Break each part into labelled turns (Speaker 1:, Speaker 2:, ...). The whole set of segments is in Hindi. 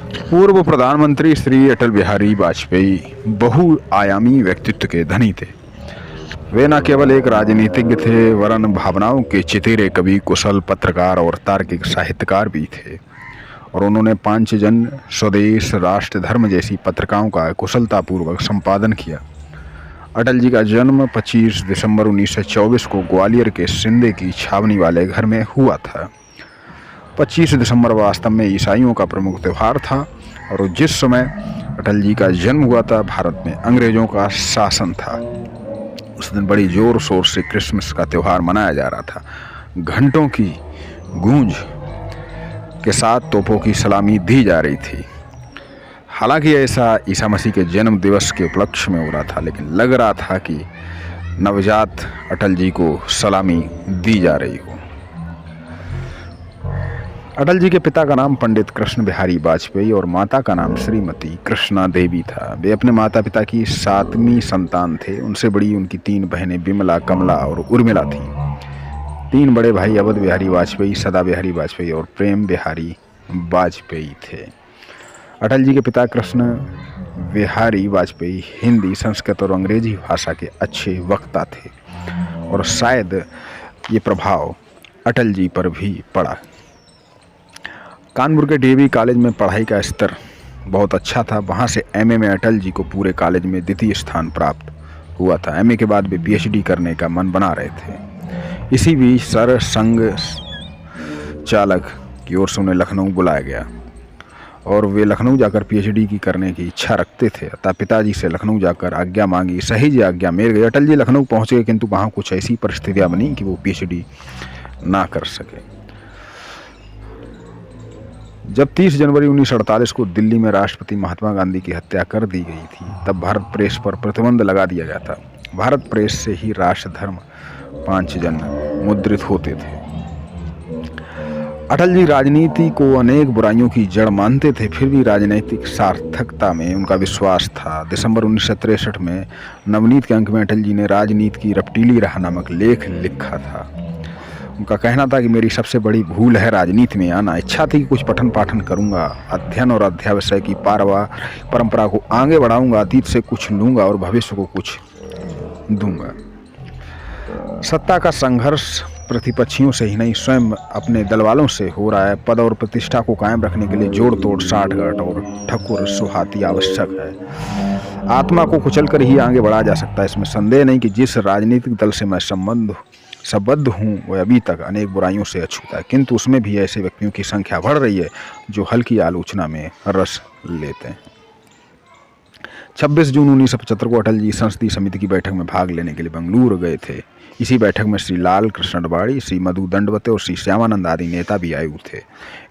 Speaker 1: पूर्व प्रधानमंत्री श्री अटल बिहारी वाजपेयी बहुआयामी व्यक्तित्व के धनी थे। वे न केवल एक राजनीतिज्ञ थे वरन भावनाओं के चितेरे कवि, कुशल पत्रकार और तार्किक साहित्यकार भी थे। और उन्होंने पांचजन, स्वदेश, राष्ट्र धर्म जैसी पत्रिकाओं का कुशलतापूर्वक संपादन किया। अटल जी का जन्म 25 दिसंबर 1924 को ग्वालियर के सिंधे की छावनी वाले घर में हुआ था। 25 दिसंबर वास्तव में ईसाइयों का प्रमुख त्यौहार था और जिस समय अटल जी का जन्म हुआ था भारत में अंग्रेजों का शासन था। उस दिन बड़ी जोर शोर से क्रिसमस का त्यौहार मनाया जा रहा था। घंटों की गूंज के साथ तोपों की सलामी दी जा रही थी। हालांकि ऐसा ईसा मसीह के जन्म दिवस के उपलक्ष्य में हो रहा था, लेकिन लग रहा था कि नवजात अटल जी को सलामी दी जा रही हो। अटल जी के पिता का नाम पंडित कृष्ण बिहारी वाजपेयी और माता का नाम श्रीमती कृष्णा देवी था। वे अपने माता पिता की 7वीं संतान थे। उनसे बड़ी उनकी 3 बहनें बिमला, कमला और उर्मिला थीं। 3 बड़े भाई अवध बिहारी वाजपेयी, सदा बिहारी वाजपेयी और प्रेम बिहारी वाजपेयी थे। अटल जी के पिता कृष्ण बिहारी वाजपेयी हिंदी, संस्कृत और अंग्रेजी भाषा के अच्छे वक्ता थे और शायद ये प्रभाव अटल जी पर भी पड़ा। कानपुर के डीएवी कॉलेज में पढ़ाई का स्तर बहुत अच्छा था। वहाँ से एमए में अटल जी को पूरे कॉलेज में द्वितीय स्थान प्राप्त हुआ था। एमए के बाद वे पीएचडी करने का मन बना रहे थे। इसी बीच सर संघ चालक की ओर से उन्हें लखनऊ बुलाया गया और वे लखनऊ जाकर पीएचडी की करने की इच्छा रखते थे। अतः पिताजी से लखनऊ जाकर आज्ञा मांगी। सही आज्ञा मिल गई। अटल जी लखनऊ पहुँच गए, किंतु वहाँ कुछ ऐसी परिस्थितियाँ बनी कि वो पीएचडी ना कर सके। जब 30 जनवरी 1948 को दिल्ली में राष्ट्रपति महात्मा गांधी की हत्या कर दी गई थी, तब भारत प्रेस पर प्रतिबंध लगा दिया गया था। भारत प्रेस से ही राष्ट्र धर्म 5 जन मुद्रित होते थे। अटल जी राजनीति को अनेक बुराइयों की जड़ मानते थे, फिर भी राजनीतिक सार्थकता में उनका विश्वास था। दिसंबर 1963 में नवनीत के अंक में अटल जी ने राजनीति की रपटीली राह नामक लेख लिखा था। उनका कहना था कि मेरी सबसे बड़ी भूल है राजनीति में आना। इच्छा थी कि कुछ पठन पाठन करूंगा, अध्ययन और अध्यावसाय की परंपरा को आगे बढ़ाऊंगा, अतीत से कुछ लूंगा और भविष्य को कुछ दूंगा। सत्ता का संघर्ष प्रतिपक्षियों से ही नहीं, स्वयं अपने दल वालों से हो रहा है। पद और प्रतिष्ठा को कायम रखने के लिए जोड़ तोड़, साठगांठ और ठकुर सुहाती आवश्यक है। आत्मा को कुचल कर ही आगे बढ़ा जा सकता है। इसमें संदेह नहीं कि जिस राजनीतिक दल से मैं संबद्ध हूँ वह अभी तक अनेक बुराइयों से अछूता है, किंतु उसमें भी ऐसे व्यक्तियों की संख्या बढ़ रही है जो हल्की आलोचना में रस लेते हैं। 26 जून 1975 को अटल जी संसदीय समिति की बैठक में भाग लेने के लिए बेंगलुरु गए थे। इसी बैठक में श्री लाल कृष्ण अडवाणी, श्री मधु दंडवते और श्री श्यामानंद आदि नेता भी आए हुए थे।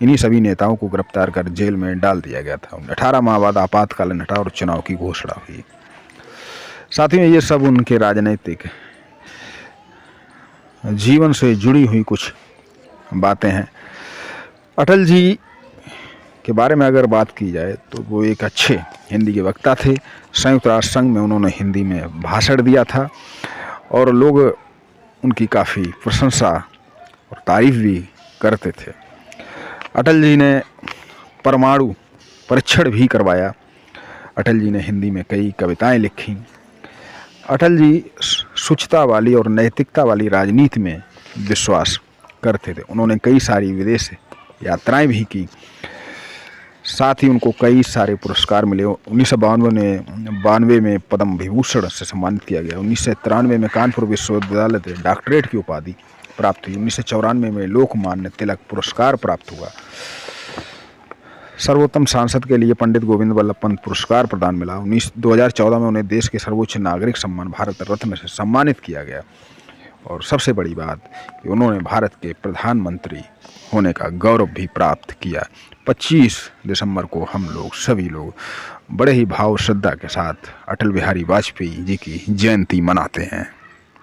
Speaker 1: इन्हीं सभी नेताओं को गिरफ्तार कर जेल में डाल दिया गया था। 18 माह बाद आपातकालीन हटा और चुनाव की घोषणा हुई। साथ ही ये सब उनके राजनीतिक जीवन से जुड़ी हुई कुछ बातें हैं। अटल जी के बारे में अगर बात की जाए तो वो एक अच्छे हिंदी के वक्ता थे। संयुक्त राष्ट्र संघ में उन्होंने हिंदी में भाषण दिया था और लोग उनकी काफ़ी प्रशंसा और तारीफ भी करते थे। अटल जी ने परमाणु परीक्षण भी करवाया। अटल जी ने हिंदी में कई कविताएं लिखी। अटल जी शुचिता वाली और नैतिकता वाली राजनीति में विश्वास करते थे। उन्होंने कई सारी विदेश यात्राएं भी की। साथ ही उनको कई सारे पुरस्कार मिले। 1992 में पद्म विभूषण से सम्मानित किया गया। 1993 में कानपुर विश्वविद्यालय से डॉक्टरेट की उपाधि प्राप्त हुई। 1994 में लोकमान्य तिलक पुरस्कार प्राप्त हुआ। सर्वोत्तम सांसद के लिए पंडित गोविंद वल्लभ पंत पुरस्कार प्रदान मिला। 2014 में उन्हें देश के सर्वोच्च नागरिक सम्मान भारत रत्न से सम्मानित किया गया। और सबसे बड़ी बात कि उन्होंने भारत के प्रधानमंत्री होने का गौरव भी प्राप्त किया। 25 दिसंबर को हम लोग सभी लोग बड़े ही भाव श्रद्धा के साथ अटल बिहारी वाजपेयी जी की जयंती मनाते हैं।